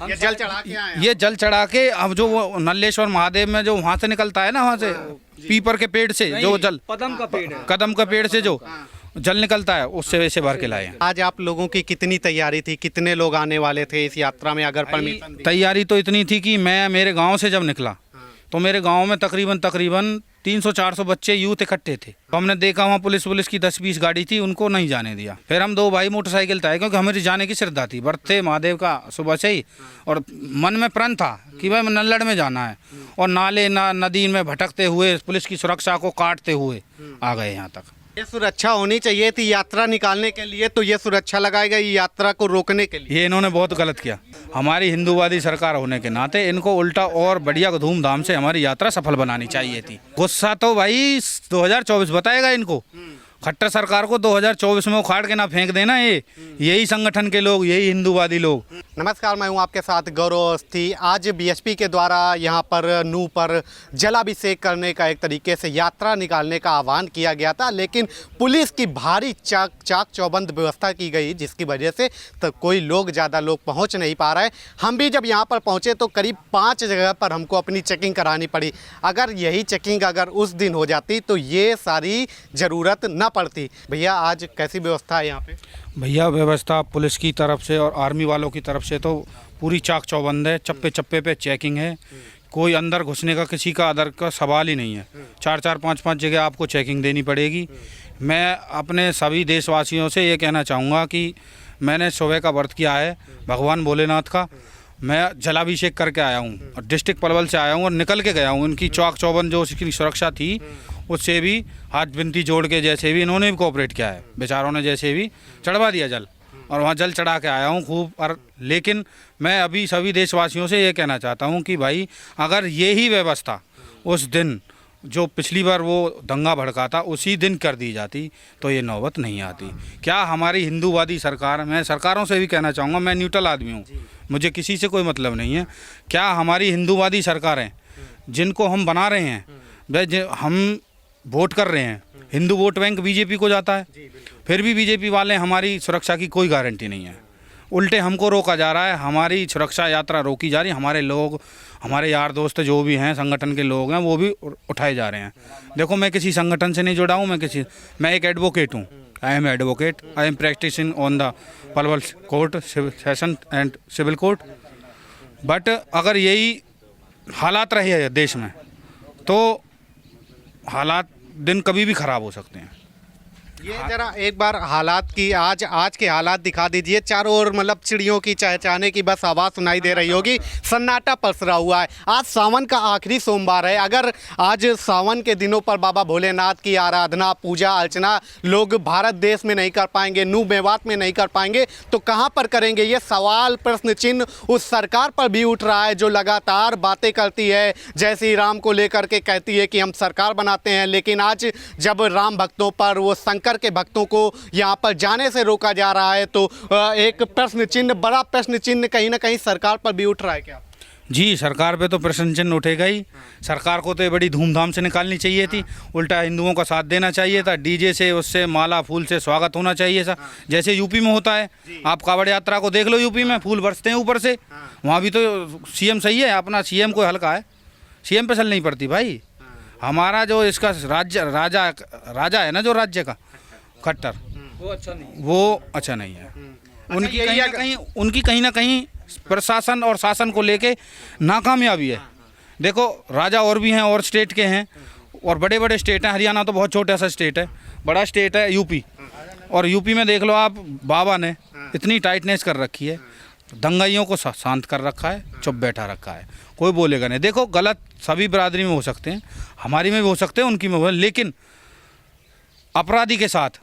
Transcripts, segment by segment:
ये जल चढ़ा के आए हैं। ये जल चढ़ा के अब जो वो नल्लेश्वर महादेव में जो वहाँ से निकलता है ना, वहाँ से पीपर के पेड़ से जो जल कदम का पेड़ है, कदम का पेड़ से जो जल निकलता है, उससे वैसे भर के लाए हैं। आज आप लोगों की कितनी तैयारी थी, कितने लोग आने वाले थे इस यात्रा में, अगर परमिशन दी? तैयारी तो इतनी थी कि मैं मेरे गांव से जब निकला तो मेरे गांव में तकरीबन 300-400 बच्चे यूथ इकट्ठे थे। तो हमने देखा वहाँ पुलिस की 10-20 गाड़ी थी, उनको नहीं जाने दिया। फिर हम 2 भाई मोटरसाइकिल तय, क्योंकि हमें जाने की श्रद्धा थी, व्रत थे महादेव का सुबह से ही, और मन में प्रण था कि भाई नल्लड़ में जाना है। और नाले नदी में भटकते हुए पुलिस की सुरक्षा को काटते हुए आ गए यहाँ तक। ये सुरक्षा होनी चाहिए थी यात्रा निकालने के लिए, तो ये सुरक्षा लगाई गई यात्रा को रोकने के लिए। ये इन्होंने बहुत गलत किया। हमारी हिंदूवादी सरकार होने के नाते इनको उल्टा और बढ़िया धूमधाम से हमारी यात्रा सफल बनानी चाहिए थी। गुस्सा तो भाई 2024 बताएगा इनको। खट्टर सरकार को 2024 में उखाड़ के ना फेंक देना। यही संगठन के लोग, यही हिंदूवादी लोग। नमस्कार, मैं हूं आपके साथ गौरव अवस्थी। आज बीएचपी के द्वारा यहां पर नूह पर जलाभिषेक करने का एक तरीके से यात्रा निकालने का आह्वान किया गया था, लेकिन पुलिस की भारी चाक चौबंद व्यवस्था की गई, जिसकी वजह से तो कोई ज़्यादा लोग पहुंच नहीं पा रहे। हम भी जब यहां पर पहुंचे तो करीब 5 जगह पर हमको अपनी चेकिंग करानी पड़ी। अगर यही चेकिंग अगर उस दिन हो जाती तो ये सारी ज़रूरत न पड़ती। भैया आज कैसी व्यवस्था है यहाँ पे? भैया व्यवस्था पुलिस की तरफ से और आर्मी वालों की तरफ से तो पूरी चाक चौबंद है। चप्पे चप्पे पे चेकिंग है। कोई अंदर घुसने का किसी का अदर का सवाल ही नहीं है। 4-4, 5-5 जगह आपको चेकिंग देनी पड़ेगी। मैं अपने सभी देशवासियों से ये कहना चाहूँगा कि मैंने सुबह का व्रत किया है भगवान भोलेनाथ का। मैं जलाभिषेक करके आया हूँ और डिस्ट्रिक्ट पलवल से आया हूँ और निकल के गया हूँ। इनकी चाक चौबंद जो उसकी सुरक्षा थी उससे भी हाथ बिनती जोड़ के जैसे भी इन्होंने भी कोऑपरेट किया है। बेचारों ने जैसे भी चढ़वा दिया जल, और वहाँ जल चढ़ा के आया हूँ खूब। और लेकिन मैं अभी सभी देशवासियों से ये कहना चाहता हूँ कि भाई अगर यही व्यवस्था उस दिन जो पिछली बार वो दंगा भड़का था उसी दिन कर दी जाती तो ये नौबत नहीं आती। क्या हमारी हिंदूवादी सरकार, मैं सरकारों से भी कहना चाहूँगा, मैं न्यूट्रल आदमी हूँ, मुझे किसी से कोई मतलब नहीं है। क्या हमारी हिंदूवादी सरकारें जिनको हम बना रहे हैं, भाई हम वोट कर रहे हैं, हिंदू वोट बैंक बीजेपी को जाता है, फिर भी बीजेपी वाले हमारी सुरक्षा की कोई गारंटी नहीं है। उल्टे हमको रोका जा रहा है, हमारी सुरक्षा यात्रा रोकी जा रही है। हमारे लोग, हमारे यार दोस्त जो भी हैं संगठन के लोग हैं वो भी उठाए जा रहे हैं। देखो मैं किसी संगठन से नहीं जुड़ा हूँ, मैं एक एडवोकेट हूँ। I am advocate, I am practising on the Palwal court session and civil court. But अगर यही हालात रहे देश में तो हालात दिन कभी भी ख़राब हो सकते हैं। ये जरा एक बार हालात की आज के हालात दिखा दीजिए। चारों ओर मतलब चिड़ियों की चहचहाने की बस आवाज़ सुनाई दे रही होगी। सन्नाटा पसरा हुआ है। आज सावन का आखिरी सोमवार है। अगर आज सावन के दिनों पर बाबा भोलेनाथ की आराधना, पूजा अर्चना लोग भारत देश में नहीं कर पाएंगे, नूह मेवात में नहीं कर पाएंगे, तो कहाँ पर करेंगे? ये सवाल, प्रश्न चिन्ह उस सरकार पर भी उठ रहा है जो लगातार बातें करती है, जय श्री राम को लेकर के कहती है कि हम सरकार बनाते हैं, लेकिन आज जब राम भक्तों पर, वो शंकर के भक्तों को यहाँ पर जाने से रोका जा रहा है, तो एक प्रश्न चिन्ह, बड़ा प्रश्न चिन्ह कहीं ना कहीं सरकार पर भी उठ रहा है। क्या जी, सरकार पे तो प्रश्न चिन्ह उठेगा ही। सरकार को तो ये बड़ी धूमधाम से निकालनी चाहिए थी। उल्टा हिंदुओं का साथ देना चाहिए था। डीजे से, उससे माला फूल से स्वागत होना चाहिए था, जैसे यूपी में होता है। आप कावड़ यात्रा को देख लो, यूपी में फूल बरसते हैं ऊपर से। वहाँ भी तो सीएम सही है, अपना सीएम कोई हल्का है, सीएम पे चल नहीं पड़ती भाई। हमारा जो इसका राजा है ना, जो राज्य का खट्टर, वो अच्छा नहीं है। उनकी कहीं ना कहीं प्रशासन और शासन को लेके नाकामयाबी है। देखो राजा और भी हैं और स्टेट के हैं, और बड़े बड़े स्टेट हैं। हरियाणा तो बहुत छोटा सा स्टेट है, बड़ा स्टेट है यूपी। और यूपी में देख लो आप, बाबा ने इतनी टाइटनेस कर रखी है, दंगाइयों को शांत कर रखा है, चुप बैठा रखा है, कोई बोलेगा नहीं। देखो गलत सभी बिरादरी में हो सकते हैं, हमारी में भी हो सकते हैं, उनकी में हो, लेकिन अपराधी के साथ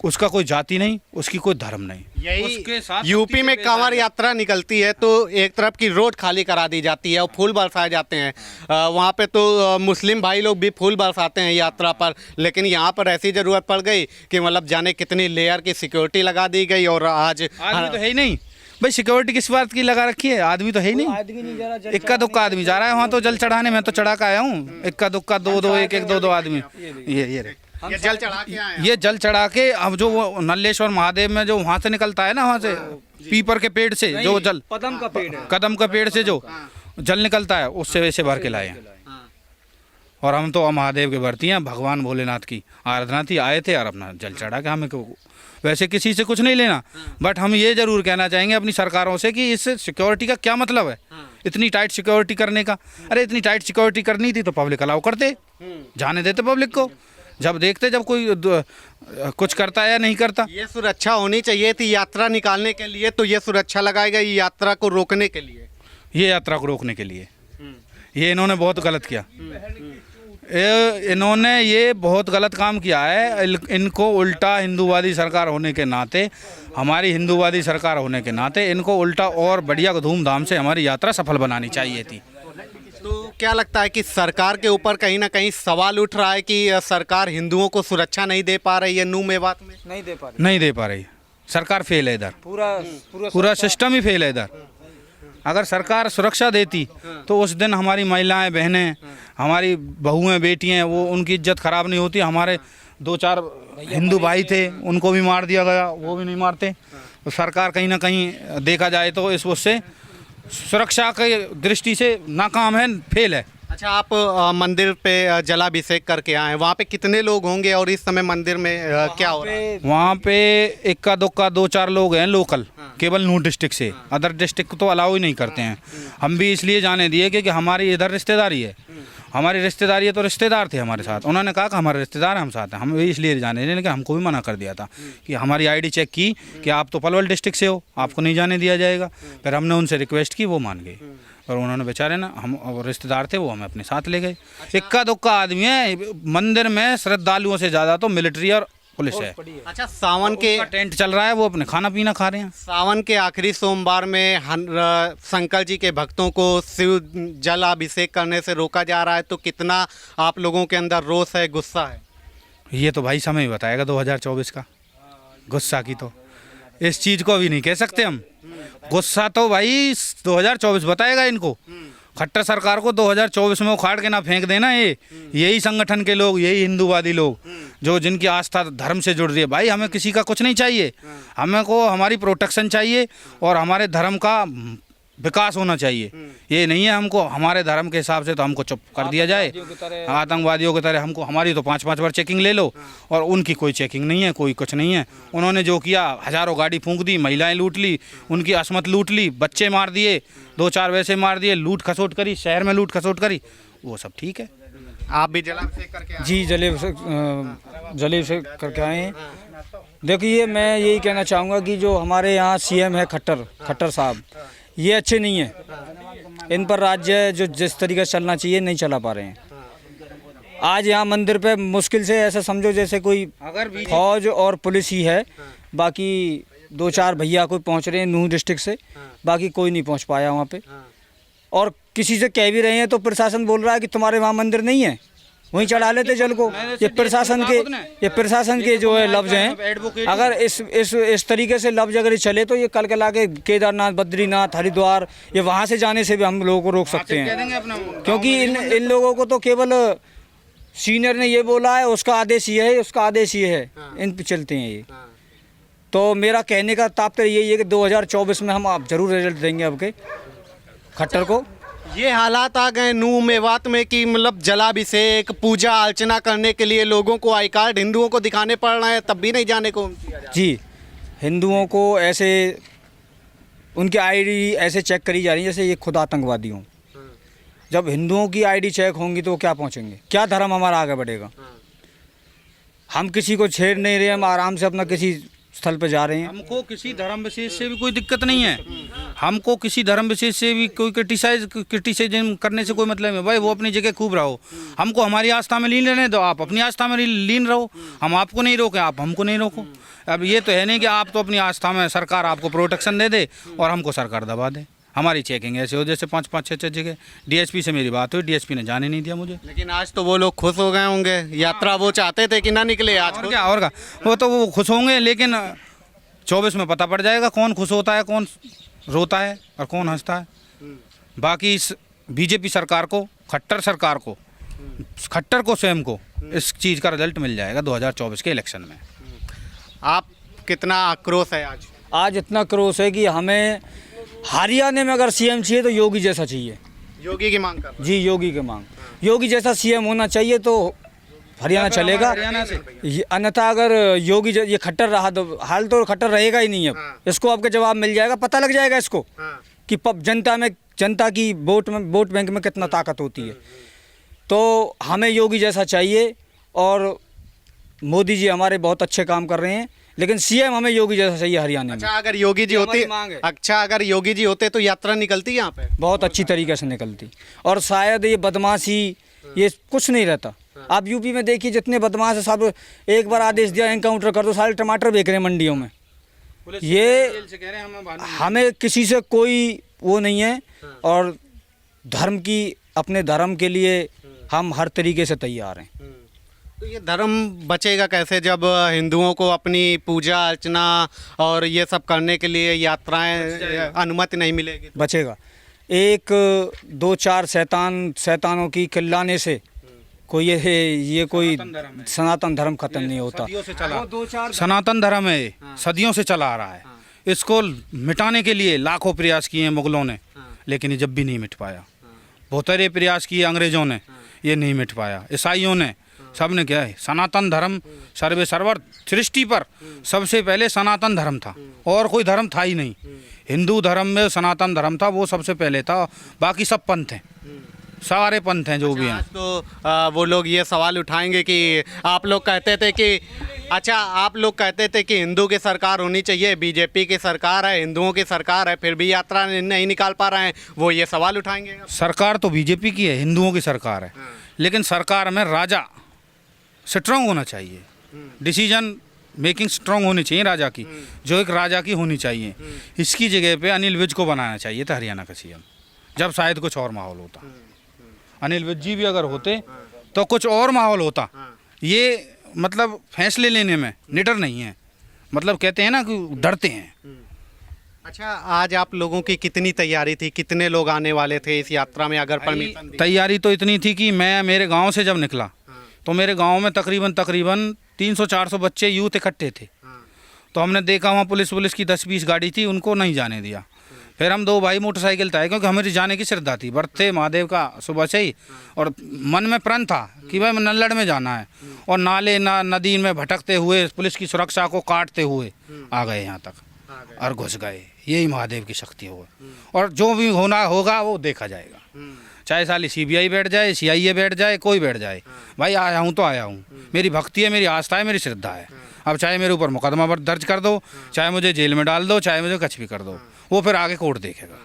उसका कोई जाति नहीं, उसकी कोई धर्म नहीं। यही यूपी में कांवड़ यात्रा निकलती है तो एक तरफ की रोड खाली करा दी जाती है और फूल बरसाए जाते हैं। वहाँ पे तो मुस्लिम भाई लोग भी फूल बरसाते हैं यात्रा पर, लेकिन यहाँ पर ऐसी ज़रूरत पड़ गई कि मतलब जाने कितनी लेयर की सिक्योरिटी लगा दी गई। और आज आदमी तो है ही नहीं भाई, सिक्योरिटी किस बात की लगा रखी है? आदमी तो है ही नहीं। इक्का दुक्का आदमी जा रहा है वहाँ तो जल चढ़ाने। मैं तो चढ़ा के आया हूँ, इक्का दुक्का, दो आदमी। ये जल चढ़ा के अब जो वो नल्लेश्वर महादेव में जो वहाँ से निकलता है ना, वहाँ से पीपर के पेड़ से जो जल, कदम का पेड़ है, कदम का पेड़ से जो जल निकलता है उससे वैसे भर के लाए हैं। और हम तो महादेव के भरती हैं, भगवान भोलेनाथ की आराधना थी, आए थे और अपना जल चढ़ा के हमें वैसे किसी से कुछ नहीं लेना। बट हम ये जरूर कहना चाहेंगे अपनी सरकारों से कि इस सिक्योरिटी का क्या मतलब है, इतनी टाइट सिक्योरिटी करने का। अरे इतनी टाइट सिक्योरिटी करनी थी तो पब्लिक अलाउ करते, जाने देते पब्लिक को, जब देखते जब कोई कुछ करता है या नहीं करता। ये सुरक्षा होनी चाहिए थी यात्रा निकालने के लिए, तो ये सुरक्षा लगाई गई यात्रा को रोकने के लिए, ये यात्रा को रोकने के लिए। ये इन्होंने बहुत गलत किया, इन्होंने ये बहुत गलत काम किया है। इनको उल्टा हिंदूवादी सरकार होने के नाते, हमारी हिंदूवादी सरकार होने के नाते इनको उल्टा और बढ़िया धूमधाम से हमारी यात्रा सफल बनानी चाहिए थी। तो क्या लगता है कि सरकार के ऊपर कहीं ना कहीं सवाल उठ रहा है कि सरकार हिंदुओं को सुरक्षा नहीं दे पा रही है नू मेवात में? नहीं दे पा नहीं दे पा रही, सरकार फेल है इधर, पूरा सिस्टम ही फेल है इधर। अगर सरकार सुरक्षा देती तो उस दिन हमारी महिलाएं, बहनें, हमारी बहुएं, बेटियां, वो उनकी इज्जत खराब नहीं होती। हमारे 2-4 हिंदू भाई थे, उनको भी मार दिया गया, वो भी नहीं मारते। तो सरकार कहीं ना कहीं देखा जाए तो इस उससे सुरक्षा की दृष्टि से नाकाम है, फेल है। अच्छा, आप मंदिर पे जलाभिषेक करके आए, वहाँ पे कितने लोग होंगे और इस समय मंदिर में क्या हो रहा है? वहाँ पे इक्का दुक्का 2-4 लोग हैं लोकल, केवल नूह डिस्ट्रिक्ट से, अदर डिस्ट्रिक्ट तो अलाउ ही नहीं करते हैं। हम भी इसलिए जाने दिए क्योंकि हमारी इधर रिश्तेदारी है, हमारी रिश्तेदारी है, तो रिश्तेदार थे हमारे साथ, उन्होंने कहा कि हमारे रिश्तेदार हम साथ हैं, हम भी इसलिए जाने दिए। लेकिन हमको भी मना कर दिया था कि हमारी आईडी चेक की कि आप तो पलवल डिस्ट्रिक्ट से हो, आपको नहीं जाने दिया जाएगा। फिर हमने उनसे रिक्वेस्ट की, वो मान गए और उन्होंने बेचारे ना, हम रिश्तेदार थे, वो हमें अपने साथ ले गए। इक्का दुक्का आदमी है मंदिर में, श्रद्धालुओं से ज़्यादा तो मिलिट्री और पुलिस है। अच्छा, सावन के टेंट चल रहा है, वो अपने खाना पीना खा रहे हैं। सावन के आखिरी सोमवार में शंकर जी के भक्तों को शिव जल अभिषेक करने से रोका जा रहा है, तो कितना आप लोगों के अंदर रोष है, गुस्सा है? ये तो भाई समय ही बताएगा 2024 का। गुस्सा की तो इस चीज़ को अभी नहीं कह सकते हम, गुस्सा तो भाई 2024 बताएगा इनको। खट्टर सरकार को 2024 में उखाड़ के ना फेंक देना। यही संगठन के लोग, यही हिंदूवादी लोग जो जिनकी आस्था धर्म से जुड़ रही है। भाई हमें किसी का कुछ नहीं चाहिए, हमें को हमारी प्रोटेक्शन चाहिए और हमारे धर्म का विकास होना चाहिए। ये नहीं है हमको हमारे धर्म के हिसाब से तो हमको चुप कर दिया जाए, आतंकवादियों की तरह हमको, हमारी तो 5-5 बार चेकिंग ले लो और उनकी कोई चेकिंग नहीं है, कोई कुछ नहीं है। उन्होंने जो किया, हज़ारों गाड़ी फूंक दी, महिलाएं लूट ली, उनकी असमत लूट ली, बच्चे मार दिए, 2-4 वैसे मार दिए, लूट खसोट करी, शहर में लूट खसोट करी, वो सब ठीक है। आप भी जलाभिषेक करके आए? जी, जलाभिषेक करके आए हैं। देखिए, मैं यही कहना चाहूँगा कि जो हमारे यहाँ सीएम है खट्टर साहब, ये अच्छे नहीं है। इन पर राज्य जो जिस तरीके से चलना चाहिए नहीं चला पा रहे हैं। आज यहाँ मंदिर पे मुश्किल से ऐसा समझो जैसे कोई फौज और पुलिस ही है, बाकी 2-4 भैया कोई पहुँच रहे हैं नूह डिस्ट्रिक्ट से, बाकी कोई नहीं पहुँच पाया वहाँ पे। और किसी से कह भी रहे हैं तो प्रशासन बोल रहा है कि तुम्हारे वहाँ मंदिर नहीं है, वहीं चढ़ा लेते जल को। ये प्रशासन के जो है लफ्ज़ हैं। अगर इस तरीके से लफ्ज़ अगर चले तो ये कल ला के केदारनाथ, बद्रीनाथ, हरिद्वार, ये वहाँ से जाने से भी हम लोगों को रोक सकते हैं। क्योंकि इन लोगों को तो केवल सीनियर ने ये बोला है, उसका आदेश ये है, उसका आदेश ये है, इन पे चलते हैं ये। तो मेरा कहने का तात्पर्य यही है कि 2024 में हम आप जरूर रिजल्ट देंगे आपके खट्टर को। ये हालात आ गए नूह मेवात में कि मतलब जलाभिषेक, पूजा अर्चना करने के लिए लोगों को आई कार्ड हिंदुओं को दिखाने पड़ रहे हैं, तब भी नहीं जाने को दिया जा रहा। जी, हिंदुओं को ऐसे उनकी आईडी ऐसे चेक करी जा रही है जैसे ये खुद आतंकवादी हों। जब हिंदुओं की आईडी चेक होंगी तो वो क्या पहुंचेंगे, क्या धर्म हमारा आगे बढ़ेगा? हम किसी को छेड़ नहीं रहे, हम आराम से अपना किसी स्थल पे जा रहे हैं। हमको किसी धर्म विशेष से भी कोई दिक्कत नहीं है, हमको किसी धर्म विशेष से भी कोई क्रिटिसाइज करने से कोई मतलब नहीं। भाई वो अपनी जगह खूब रहो, हमको हमारी आस्था में लीन रहने दो, आप अपनी आस्था में लीन रहो, हम आपको नहीं रोकें, आप हमको नहीं रोको। अब ये तो है नहीं कि आप तो अपनी आस्था में सरकार आपको प्रोटेक्शन दे दे और हमको सरकार दबा दे। हमारी चेकिंग ऐसे हो जैसे 5-5, 6-6 जगह। डीएसपी से मेरी बात हुई, डीएसपी ने जाने नहीं दिया मुझे। लेकिन आज तो वो लोग खुश हो गए होंगे, यात्रा वो चाहते थे कि ना निकले आज। और क्या वो तो वो खुश होंगे, लेकिन 24 में पता पड़ जाएगा कौन खुश होता है, कौन रोता है और कौन हंसता है। बाकी इस बीजेपी सरकार को, खट्टर सरकार को, खट्टर को स्वयं को इस चीज़ का रिजल्ट मिल जाएगा 2024 के इलेक्शन में। आप कितना आक्रोश है आज? आज इतना क्रोश है कि हमें हरियाणा में अगर सीएम चाहिए तो योगी जैसा चाहिए। योगी की मांग कर रहे जी, योगी की मांग, योगी जैसा सीएम होना चाहिए तो हरियाणा चलेगा। अन्यथा अगर योगी ये खट्टर रहा तो हाल तो खट्टर रहेगा ही नहीं। अब इसको आपके जवाब मिल जाएगा, पता लग जाएगा इसको कि जनता की वोट बैंक में कितना ताकत होती है। तो हमें योगी जैसा चाहिए और मोदी जी हमारे बहुत अच्छे काम कर रहे हैं, लेकिन सीएम हमें योगी जैसा चाहिए हरियाणा में। अच्छा, अगर योगी जी होते, मांग है। अच्छा अगर योगी जी होते तो यात्रा निकलती यहाँ पे बहुत अच्छी तरीके से निकलती, और शायद ये बदमाशी ये कुछ नहीं रहता। आप यूपी में देखिए जितने बदमाश है सब, एक बार आदेश दिया एनकाउंटर कर दो, सारे टमाटर बेच रहे हैं मंडियों में। ये हमें किसी से कोई वो नहीं है, और अपने धर्म के लिए हम हर तरीके से तैयार हैं। तो ये धर्म बचेगा कैसे जब हिंदुओं को अपनी पूजा अर्चना और ये सब करने के लिए यात्राएं अनुमति नहीं मिलेगी? बचेगा। एक दो चार शैतानों की किल्लाने से कोई ये कोई सनातन धर्म खत्म नहीं होता। सदियों से चला सनातन धर्म है, सदियों से चला आ रहा है। इसको मिटाने के लिए लाखों प्रयास किए मुगलों ने, लेकिन ये जब भी नहीं मिट पाया। बहुत सारे प्रयास किए अंग्रेजों ने, ये नहीं मिट पाया। ईसाइयों ने, सब ने क्या है, सनातन धर्म सर्वे सर्वर, सृष्टि पर सबसे पहले सनातन धर्म था, और कोई धर्म था ही नहीं। हिंदू धर्म में सनातन धर्म था, वो सबसे पहले था। बाकी सब पंथ हैं, सारे पंथ हैं जो भी हैं। तो वो लोग ये सवाल उठाएंगे कि आप लोग कहते थे कि आप लोग कहते थे कि हिंदू की सरकार होनी चाहिए, बीजेपी की सरकार है, हिंदुओं की सरकार है, फिर भी यात्रा नहीं निकाल पा रहे हैं, वो ये सवाल उठाएंगे। सरकार तो बीजेपी की है, हिंदुओं की सरकार है, लेकिन सरकार में राजा स्ट्रांग होना चाहिए, डिसीजन मेकिंग स्ट्रांग होनी चाहिए राजा की, जो एक राजा की होनी चाहिए। इसकी जगह पे अनिल विज को बनाना चाहिए था हरियाणा का सीएम, जब शायद कुछ और माहौल होता। अनिल विज जी भी अगर होते तो कुछ और माहौल होता। ये मतलब फैसले लेने में निडर नहीं है, मतलब कहते हैं ना कि डरते हैं। अच्छा, आज आप लोगों की कितनी तैयारी थी, कितने लोग आने वाले थे इस यात्रा में अगर परमिशन दी? तैयारी तो इतनी थी कि मैं मेरे गांव से जब निकला तो मेरे गांव में तकरीबन 300-400 बच्चे यूथ इकट्ठे थे। तो हमने देखा वहाँ पुलिस की 10-20 गाड़ी थी, उनको नहीं जाने दिया। फिर हम दो भाई मोटरसाइकिल था, क्योंकि हमें जाने की श्रद्धा थी, बढ़ते महादेव का सुबह से ही, और मन में प्रण था कि भाई नल्लड़ में जाना है। और नाले नदी में भटकते हुए पुलिस की सुरक्षा को काटते हुए आ गए यहाँ तक और घुस गए। यही महादेव की शक्ति हो, और जो भी होना होगा वो देखा जाएगा। चाहे साली सीबीआई बैठ जाए, सीआईए बैठ जाए, कोई बैठ जाए, भाई आया हूँ तो आया हूँ। मेरी भक्ति है, मेरी आस्था है, मेरी श्रद्धा है। अब चाहे मेरे ऊपर मुकदमा दर्ज कर दो, चाहे मुझे जेल में डाल दो, चाहे मुझे कुछ भी कर दो, वो फिर आगे कोर्ट देखेगा।